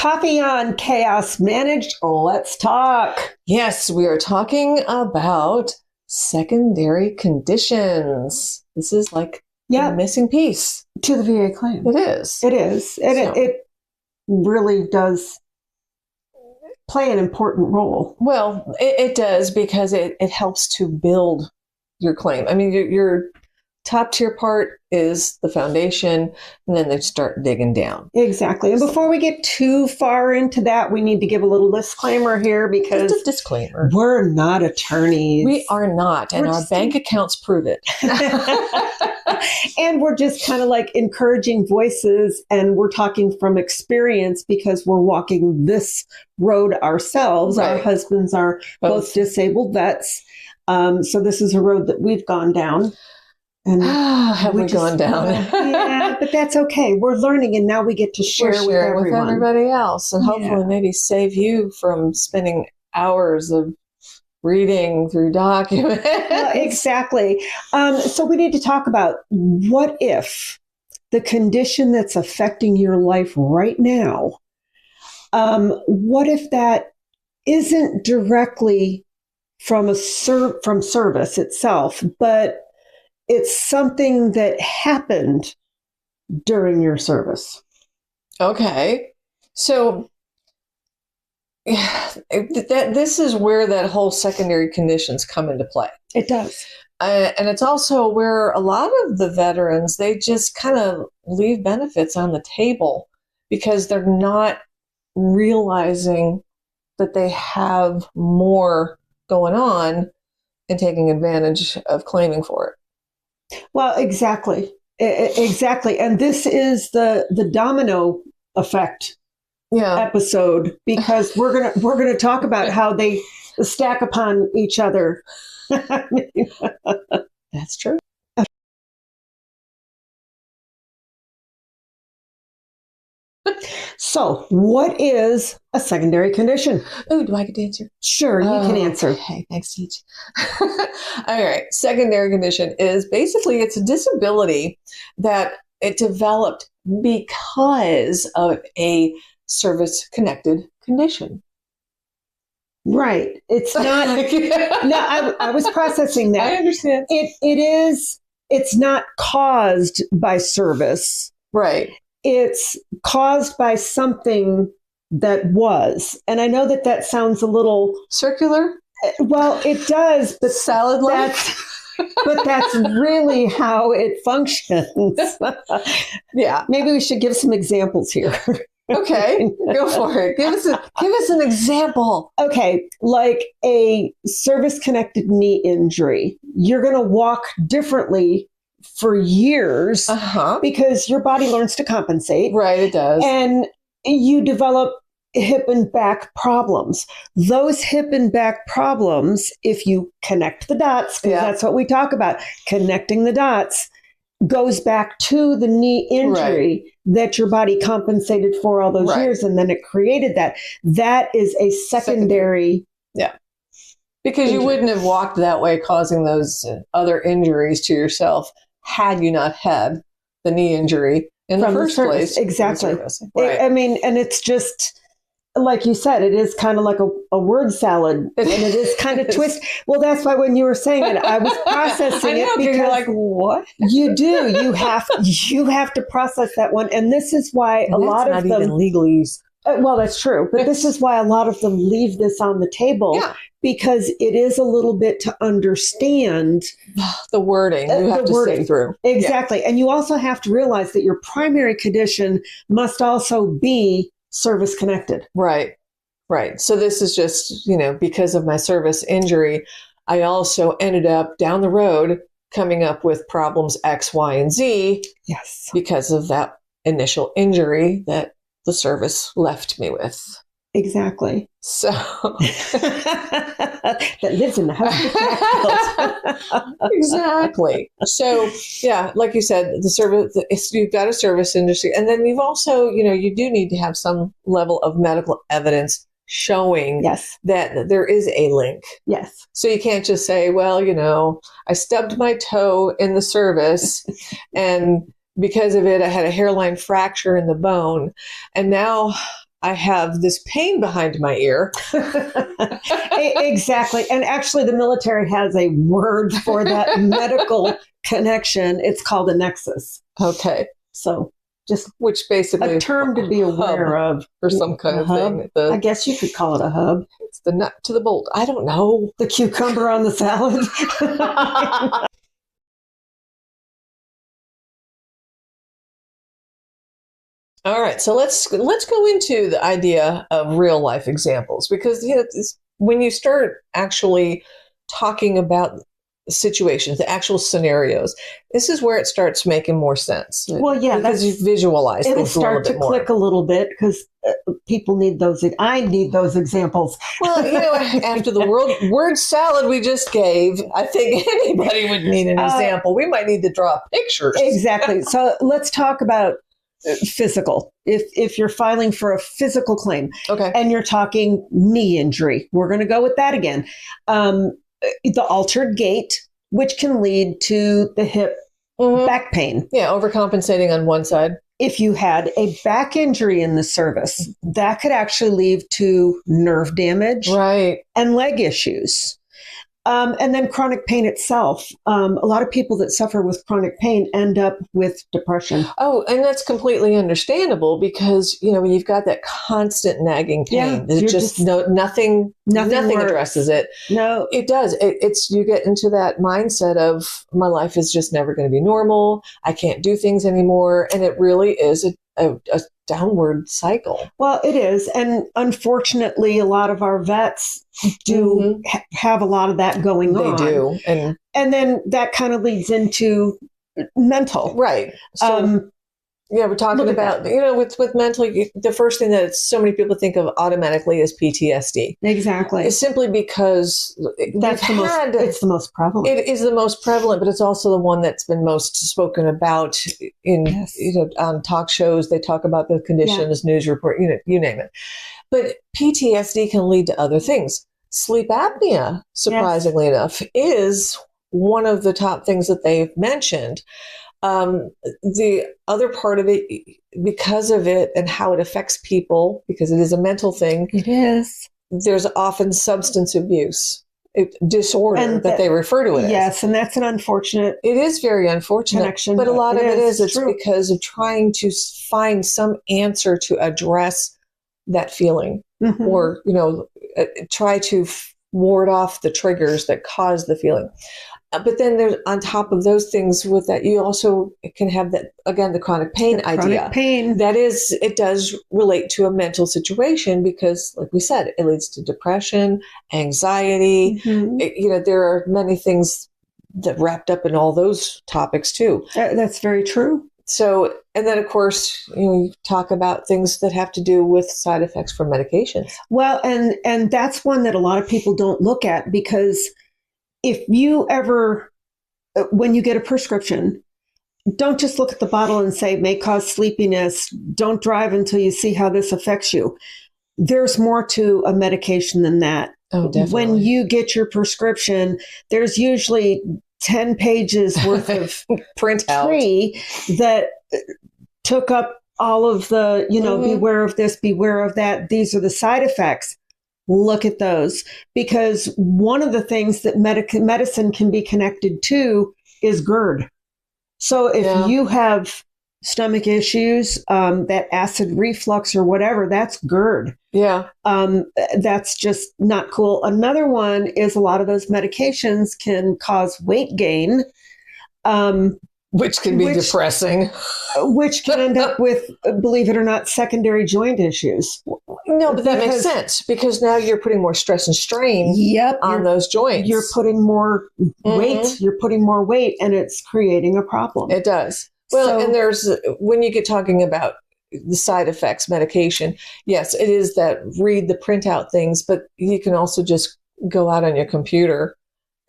Coffee on Chaos Managed. Let's talk. Yes, we are talking about secondary conditions. This is like the missing piece to the VA claim. It is. It is. It really does play an important role. Well, it does because it helps to build your claim. I mean, your top tier part is the foundation, and then they start digging down. Exactly. And before we get too far into that, we need to give a little disclaimer here because just a disclaimer. We're not attorneys. We are not, and our bank accounts prove it. And we're just kind of like encouraging voices, and we're talking from experience because we're walking this road ourselves. Right. Our husbands are both disabled vets. So this is a road that we've gone down. And have we gone down? Yeah, but that's okay. We're learning, and now we get to share with everybody else, and hopefully maybe save you from spending hours of reading through documents. Exactly. So we need to talk about what if the condition that's affecting your life right now, what if that isn't directly from from service itself, but it's something that happened during your service. Okay. So this is where that whole secondary conditions come into play. It does. And it's also where a lot of the veterans, they just kind of leave benefits on the table because they're not realizing that they have more going on and taking advantage of claiming for it. Well, exactly. Exactly. And this is the domino effect episode, because we're going to talk about how they stack upon each other. That's true. So, what is a secondary condition? Oh, do I get to answer? Sure, you can answer. Okay, thanks, Teach. All right, secondary condition is basically it's a disability that it developed because of a service-connected condition. Right. It's not. No, I was processing that. I understand. It's not caused by service. Right. It's caused by something that was. And I know that sounds a little circular. Well, it does, but salad-like. But that's really how it functions. Yeah. Maybe we should give some examples here. Okay, go for it. Give us an example. Okay, like a service-connected knee injury. You're going to walk differently for years because your body learns to compensate. Right, it does. And you develop hip and back problems. Those hip and back problems, if you connect the dots, because that's what we talk about, connecting the dots, goes back to the knee injury that your body compensated for all those years, and then it created that. That is a secondary. Yeah. Because you wouldn't have walked that way causing those other injuries to yourself had you not had the knee injury in the first place. Exactly. Right. I mean, and it's just, like you said, it is kind of like a word salad, and it is kind of twist. Well, that's why when you were saying it, I was processing it because you're like, what? You do. You have to process that one, and this is why a lot of them not even legalese. Well, that's true, but this is why a lot of them leave this on the table because it is a little bit to understand the wording. You have to think through. Exactly, and you also have to realize that your primary condition must also be service connected. Right. Right. So this is just, because of my service injury, I also ended up down the road coming up with problems X, Y, and Z. Yes. Because of that initial injury that the service left me with. Exactly. So that lives in the house. Exactly. So like you said, the service, you've got a service industry, and then you've also, you do need to have some level of medical evidence showing that there is a link. Yes. So you can't just say, well, I stubbed my toe in the service and because of it, I had a hairline fracture in the bone. And now I have this pain behind my ear. Exactly. And actually, the military has a word for that medical connection. It's called a nexus. Okay. So just which basically a term to be aware of. or some kind of thing. I guess you could call it a hub. It's the nut to the bolt. I don't know. The cucumber on the salad. All right, so let's go into the idea of real life examples, because when you start actually talking about situations, the actual scenarios, this is where it starts making more sense. Well, yeah, because you visualize it'll things start to click a little bit because people need those. I need those examples. Well, after the word salad we just gave, I think anybody would need an example. We might need to draw pictures. Exactly. So let's talk about physical. If you're filing for a physical claim, okay, and you're talking knee injury, we're going to go with that again. The altered gait, which can lead to the hip back pain. Yeah, overcompensating on one side. If you had a back injury in the service, that could actually lead to nerve damage, right, and leg issues. And then chronic pain itself. A lot of people that suffer with chronic pain end up with depression. Oh, and that's completely understandable because, when you've got that constant nagging pain, nothing addresses it. No, it does. You get into that mindset of my life is just never going to be normal. I can't do things anymore. And it really is a downward cycle. Well, it is. And unfortunately, a lot of our vets do have a lot of that going on. They do. And then that kind of leads into mental. Right. So, we're talking about, with mental, the first thing that so many people think of automatically is PTSD. Exactly. It's simply because it's the most prevalent. It is the most prevalent, but it's also the one that's been most spoken about on talk shows. They talk about the conditions, news report, you name it. But PTSD can lead to other things. Sleep apnea, surprisingly enough, is one of the top things that they've mentioned. The other part of it, because of it and how it affects people, because it is a mental thing. It is. There's often substance abuse disorder that they refer to it as. Yes, and that's an unfortunate. It is very unfortunate connection, but a lot of it is. It's because of trying to find some answer to address that feeling, or try to ward off the triggers that cause the feeling. But then there's, on top of those things with that, you also can have that, again, the chronic pain idea. Chronic pain. It does relate to a mental situation because, like we said, it leads to depression, anxiety. There are many things that wrapped up in all those topics too. That's very true. So, and then of course, you talk about things that have to do with side effects from medications. Well, and that's one that a lot of people don't look at, because if you ever, when you get a prescription, don't just look at the bottle and say, may cause sleepiness. Don't drive until you see how this affects you. There's more to a medication than that. Oh, definitely. When you get your prescription, there's usually 10 pages worth of printout that took up all of the, beware of this, beware of that. These are the side effects. Look at those, because one of the things that medicine can be connected to is GERD. So if you have stomach issues, that acid reflux or whatever, that's GERD. Yeah. That's just not cool. Another one is a lot of those medications can cause weight gain. Which can be depressing. Which can end up with, believe it or not, secondary joint issues. No, but that makes sense, because now you're putting more stress and strain on those joints. You're putting more weight. You're putting more weight, and it's creating a problem. It does. Well, and there's, when you get talking about the side effects, medication, yes, it is that read the printout things, but you can also just go out on your computer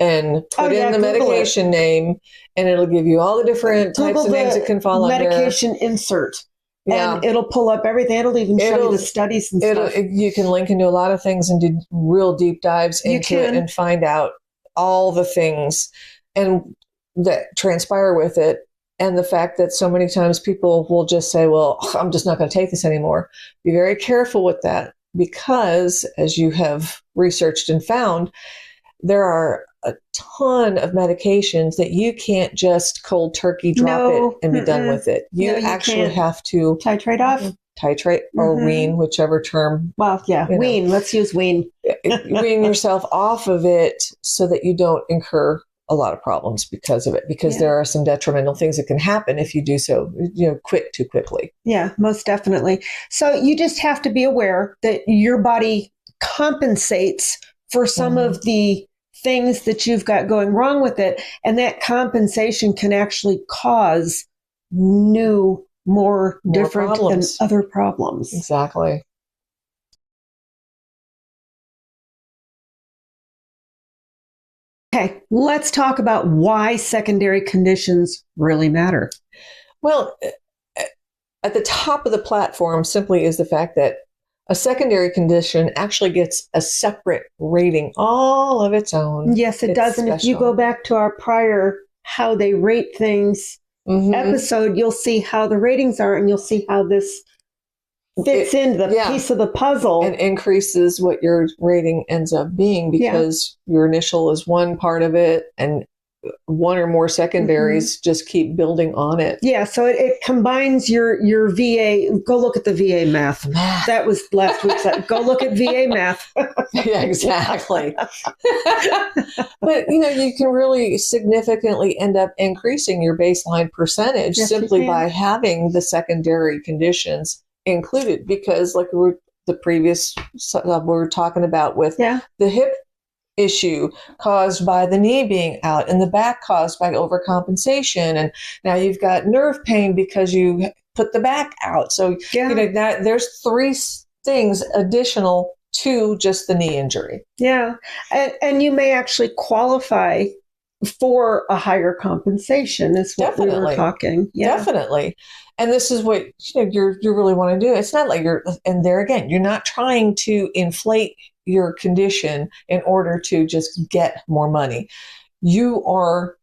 and put in the medication name, and it'll give you all the different types of names it can fall under. Medication insert. And it'll pull up everything. It'll even show you the studies and stuff. You can link into a lot of things and do real deep dives into it and find out all the things and that transpire with it. And the fact that so many times people will just say, well, I'm just not going to take this anymore. Be very careful with that, because as you have researched and found, there are a ton of medications that you can't just cold turkey drop it and be done with it. You actually have to titrate off. Titrate or wean, whichever term. Well, yeah, wean. Let's use wean. Wean yourself off of it so that you don't incur a lot of problems because of it, because there are some detrimental things that can happen if you do so, quit too quickly. Yeah, most definitely. So you just have to be aware that your body compensates for some of the things that you've got going wrong with it. And that compensation can actually cause more different problems. and other problems. Exactly. Okay, let's talk about why secondary conditions really matter. Well, at the top of the platform simply is the fact that a secondary condition actually gets a separate rating all of its own. Yes, it does. And if you go back to our prior how they rate things episode, you'll see how the ratings are, and you'll see how this fits into the piece of the puzzle. And increases what your rating ends up being, because your initial is one part of it, and one or more secondaries just keep building on it. Yeah, so it combines your VA. Go look at the VA math. That was last week's. Go look at VA math. Yeah, exactly. But, you can really significantly end up increasing your baseline percentage simply by having the secondary conditions included, because like the previous we were talking about with the hip issue caused by the knee being out, and the back caused by overcompensation, and now you've got nerve pain because you put the back out. So that there's 3 things additional to just the knee injury. Yeah, and you may actually qualify for a higher compensation, is what we were talking. Definitely. And this is what you really want to do. It's not like and there again, you're not trying to inflate your condition in order to just get more money. You are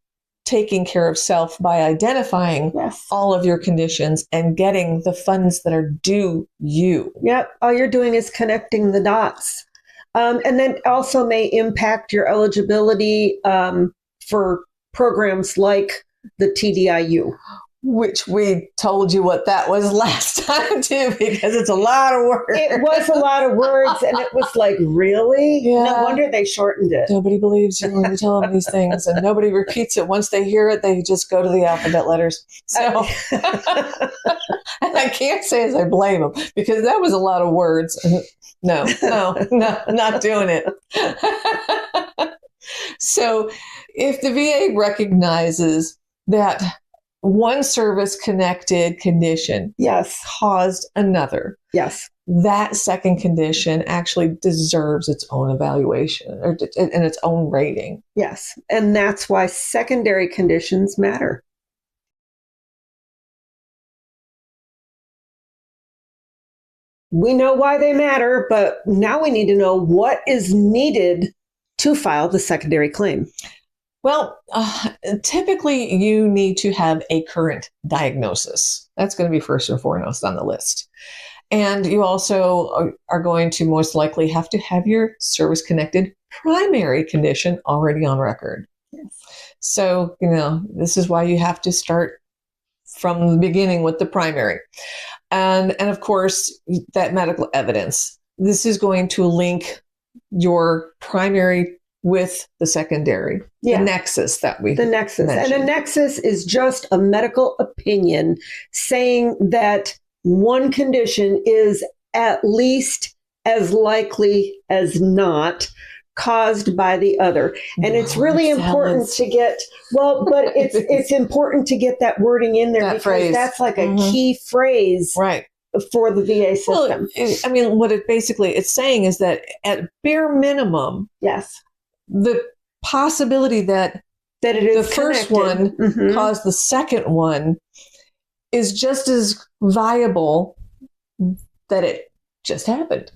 taking care of self by identifying all of your conditions and getting the funds that are due you. Yep. All you're doing is connecting the dots. And then also may impact your eligibility for programs like the TDIU. Which we told you what that was last time too, because it's a lot of words. It was a lot of words, and it was like, really? Yeah. No wonder they shortened it. Nobody believes you when you tell them these things, and nobody repeats it. Once they hear it, they just go to the alphabet letters. So, and I can't say as I blame them, because that was a lot of words. No, not doing it. So if the VA recognizes that one service-connected condition caused another, that second condition actually deserves its own evaluation and its own rating. Yes, and that's why secondary conditions matter. We know why they matter, but now we need to know what is needed to file the secondary claim. Well, typically you need to have a current diagnosis. That's going to be first and foremost on the list. And you also are going to most likely have to have your service-connected primary condition already on record. Yes. So, this is why you have to start from the beginning with the primary. And of course, that medical evidence. This is going to link your primary with the secondary, the nexus that we mentioned. And a nexus is just a medical opinion saying that one condition is at least as likely as not caused by the other. And it's really important to get, but it's important to get that wording in there, because phrase. That's like a key phrase. Right. For the VA system. Well, what it's saying is that at bare minimum, the possibility that it is the first one caused the second one is just as viable that it just happened.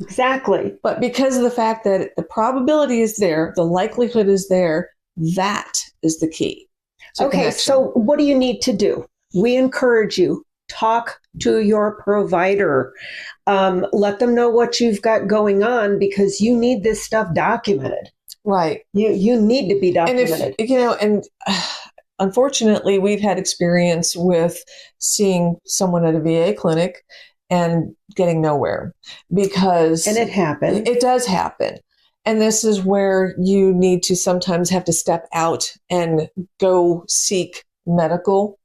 Exactly. But because of the fact that the probability is there, the likelihood is there, that is the key. It's a Okay, connection. so what do you need to do? We encourage you, talk to your provider. Let them know what you've got going on because you need this stuff documented. Right. You need to be And documented. if, you know, and unfortunately, we've had experience with seeing someone at a VA clinic and getting nowhere because And it happened. it does happen. And this is where you need to sometimes have to step out and go seek medical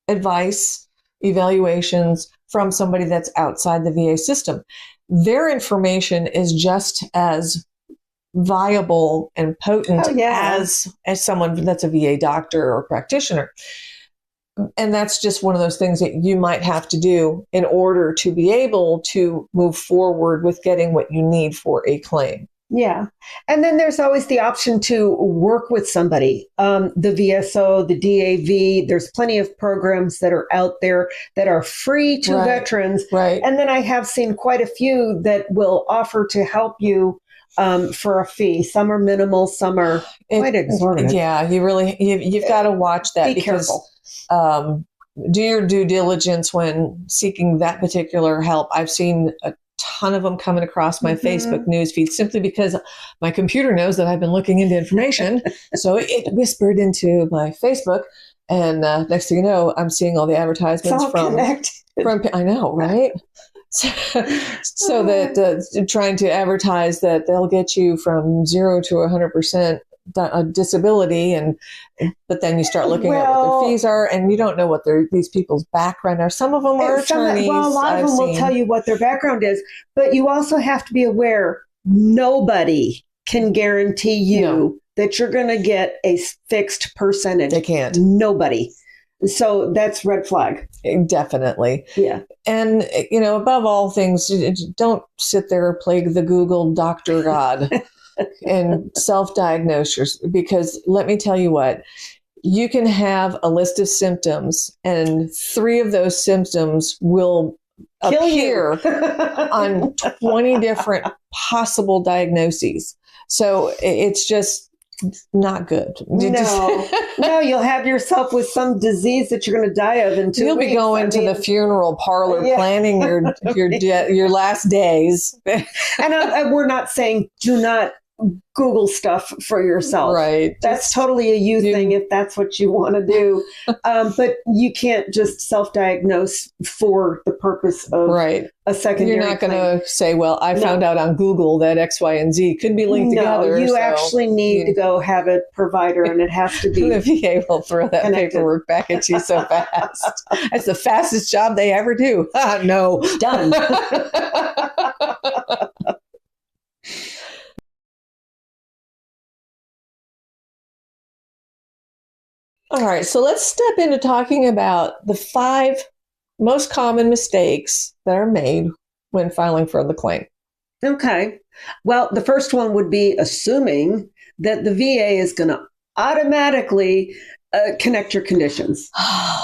advice, evaluations from somebody that's outside the VA system. Their information is just as viable and potent as someone that's a VA doctor or practitioner. And that's just one of those things that you might have to do in order to be able to move forward with getting what you need for a claim. Yeah. And then there's always the option to work with somebody. The VSO, the DAV, there's plenty of programs that are out there that are free to veterans. Right. And then I have seen quite a few that will offer to help you for a fee. Some are minimal, some are quite exorbitant. Yeah, you've got to watch that because do your due diligence when seeking that particular help. I've seen a ton of them coming across my Facebook news feed simply because my computer knows that I've been looking into information. So it whispered into my Facebook. And next thing you know, I'm seeing all the advertisements from I know, right? So that trying to advertise that they'll get you from 0 to 100% disability, but then you start looking at what their fees are, and you don't know what these people's background are. Some of them are attorneys. Well, a lot of them will tell you what their background is, but you also have to be aware nobody can guarantee you that you're going to get a fixed percentage. They can't. Nobody. So that's red flag. Definitely. Yeah. And, above all things, don't sit there and play the Google Dr. God and self-diagnose, because let me tell you what, you can have a list of symptoms and 3 of those symptoms will appear on 20 different possible diagnoses. So it's just not good. No, you'll have yourself with some disease that you're going to die of in 2 You'll weeks. be going to the funeral parlor planning your last days. And we're not saying do not Google stuff for yourself. Right. That's totally a you thing if that's what you want to do. But you can't just self-diagnose for the purpose of a secondary. You're not going to say, well, I found out on Google that X, Y, and Z could be linked together. You actually need to go have a provider, and it has to be. The VA will throw that paperwork back at you so fast. That's the fastest job they ever do. No. Done. All right, so let's step into talking about the 5 most common mistakes that are made when filing for the claim. Okay. Well, the first one would be assuming that the VA is going to automatically connect your conditions.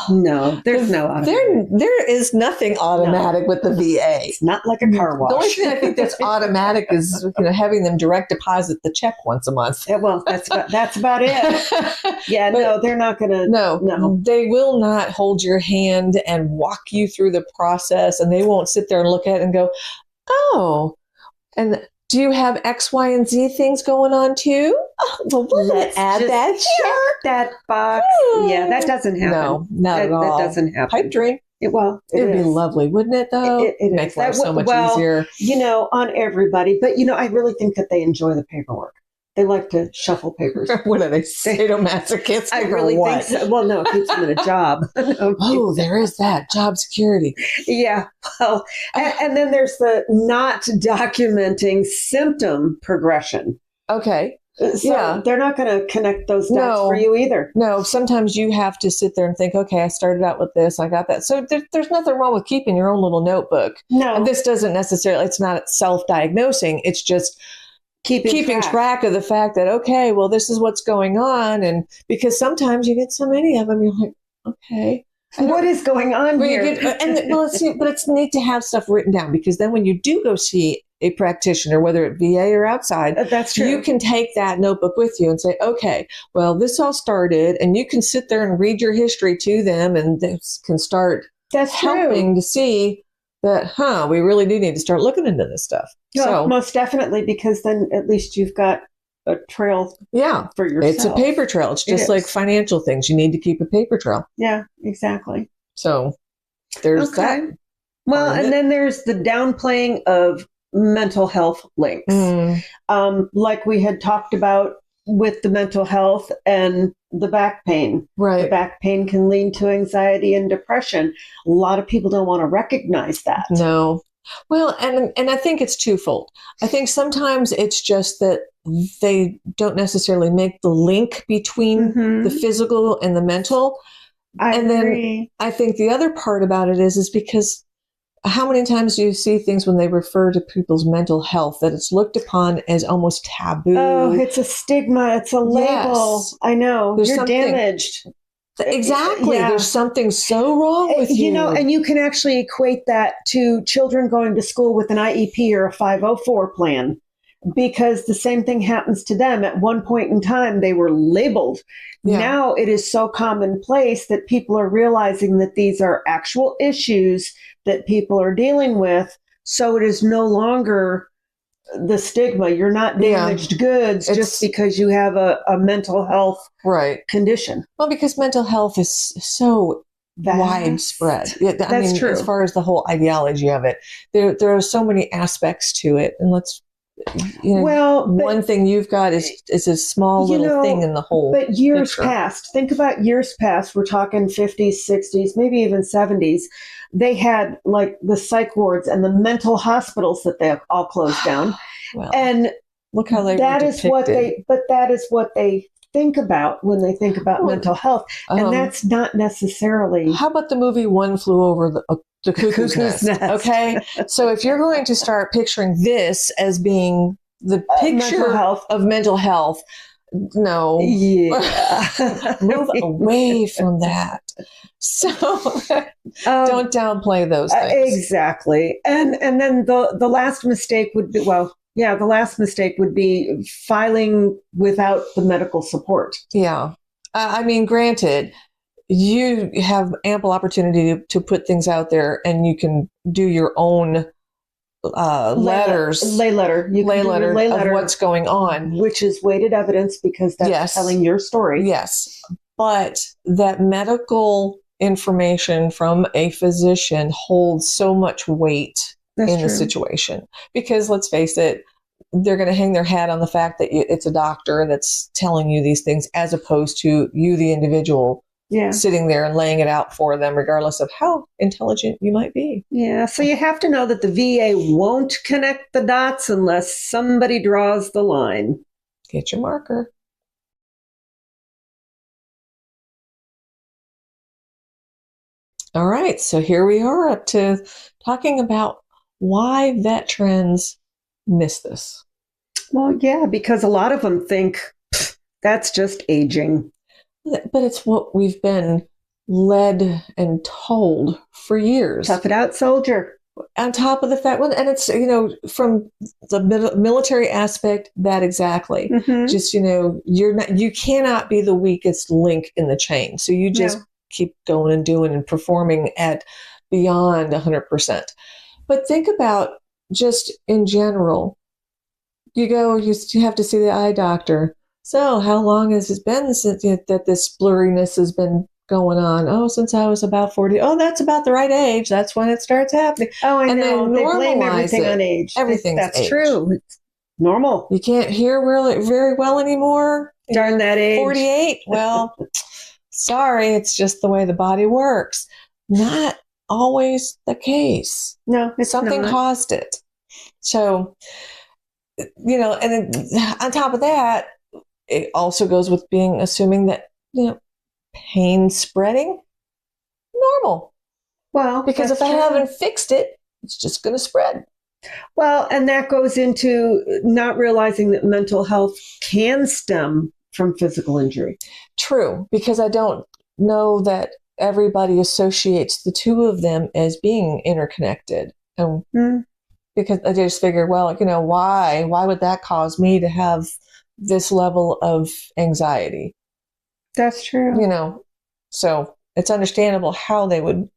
No, there's no automatic. There is nothing automatic with the VA. It's not like a car wash. The only thing I think that's automatic is having them direct deposit the check once a month. Yeah, well, that's about it. Yeah, but no, they're not going to. No, they will not hold your hand and walk you through the process, and they won't sit there and look at it and go, oh, and do you have X, Y, and Z things going on too? Oh, well, let's add that check that box. Yeah, that doesn't happen. No, not at all. That doesn't happen. Pipe dream. It would be lovely, wouldn't it, though? It makes life so much easier. On everybody. But, I really think that they enjoy the paperwork. They like to shuffle papers. What are they, sadomasochists? I really think so. Well, no, it keeps them in a job. There is that. Job security. Yeah. Well, and then there's the not documenting symptom progression. Okay. So they're not going to connect those dots for you either. No, sometimes you have to sit there and think, okay, I started out with this, I got that. So there's nothing wrong with keeping your own little notebook. No. And this doesn't necessarily, it's not self-diagnosing. It's just keeping track of the fact that, okay, well, this is what's going on. And because sometimes you get so many of them, you're like, okay. What is going on here? But it's neat to have stuff written down, because then when you do go see a practitioner, whether it VA or outside, That's true. you can take that notebook with you and say, okay, well, this all started, and you can sit there and read your history to them, and this can start helping to see that, we really do need to start looking into this stuff. So most definitely, because then at least you've got a trail for yourself. It's a paper trail. It's just like financial things. You need to keep a paper trail. Yeah, exactly. So there's that. Well, and then there's the downplaying of mental health links. Like we had talked about with the mental health and the back pain. Right. The back pain can lead to anxiety and depression. A lot of people don't want to recognize that. No. Well, and I think it's twofold. I think sometimes it's just that they don't necessarily make the link between the physical and the mental. I agree. Then I think the other part about it is because how many times do you see things when they refer to people's mental health that it's looked upon as almost taboo? Oh, it's a stigma. It's a label. Yes. I know. You're damaged. Exactly. Yeah. There's something so wrong with you. You know, and you can actually equate that to children going to school with an IEP or a 504 plan, because the same thing happens to them. At one point in time, they were labeled. Yeah. Now it is so commonplace that people are realizing that these are actual issues that people are dealing with. So it is no longer the stigma. You're not damaged goods just because you have a mental health condition. Well, because mental health is so widespread. That's true. As far as the whole ideology of it, there are so many aspects to it. And one thing you've got is a small little thing in the whole. But years past, think about years past. We're talking 50s, 60s, maybe even 70s. They had like the psych wards and the mental hospitals that they all closed down. Well, and look how they that is what they think about when they think about mental health. And that's not necessarily. How about the movie One Flew Over the Cuckoo's Nest? Okay. So if you're going to start picturing this as being the picture of mental health, no. Yeah. Move away from that. So don't downplay those things. Exactly. And then the last mistake would be, the last mistake would be filing without the medical support. Yeah. Granted, you have ample opportunity to put things out there, and you can do your own lay letter of what's going on, which is weighted evidence, because that's telling your story. Yes. But that medical information from a physician holds so much weight in the situation, because let's face it, they're going to hang their hat on the fact that it's a doctor that's telling you these things, as opposed to you, the individual, sitting there and laying it out for them, regardless of how intelligent you might be. Yeah. So you have to know that the VA won't connect the dots unless somebody draws the line. Get your marker. All right. So here we are up to talking about why veterans miss this. Well, yeah, because a lot of them think that's just aging. But it's what we've been led and told for years. Tough it out, soldier. On top of the fact, and it's, from the military aspect, that exactly. Just, you cannot be the weakest link in the chain. So you just keep going and doing and performing at beyond 100%. But think about just in general, you have to see the eye doctor. So how long has it been since that this blurriness has been going on? Oh, since I was about 40. Oh, that's about the right age. That's when it starts happening. Oh, I know. They blame everything on age. That's age. True. It's normal. You can't hear really very well anymore. Darn that age. 48. Well, sorry. It's just the way the body works. Not always the case. No, it's something not. Caused it. So, and then on top of that, it also goes with assuming that, pain spreading, normal. Well, because if I haven't fixed it, it's just going to spread. Well, and that goes into not realizing that mental health can stem from physical injury. True, because I don't know that everybody associates the two of them as being interconnected. because I just figured, well, why would that cause me to have this level of anxiety? That's true. So it's understandable how they would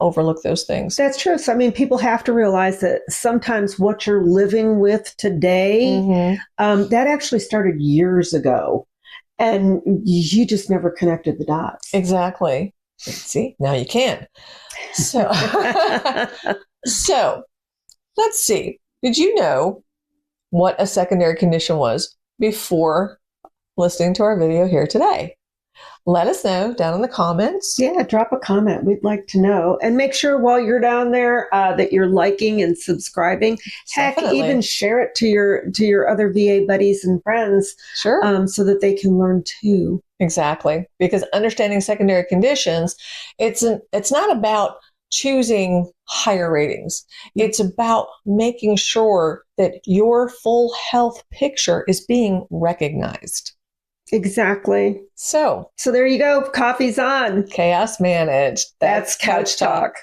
overlook those things. That's true. So, I mean, people have to realize that sometimes what you're living with today, that actually started years ago, and you just never connected the dots. Exactly. See, now you can. So, so let's see. Did you know what a secondary condition was before listening to our video here today? Let us know down in the comments. Yeah, drop a comment. We'd like to know. And make sure while you're down there that you're liking and subscribing. Heck, even share it to your other VA buddies and friends. Sure. So that they can learn too. Exactly. Because understanding secondary conditions, it's not about choosing higher ratings. It's about making sure that your full health picture is being recognized. Exactly. So there you go. Coffee's on. Chaos managed. That's Couch Talk.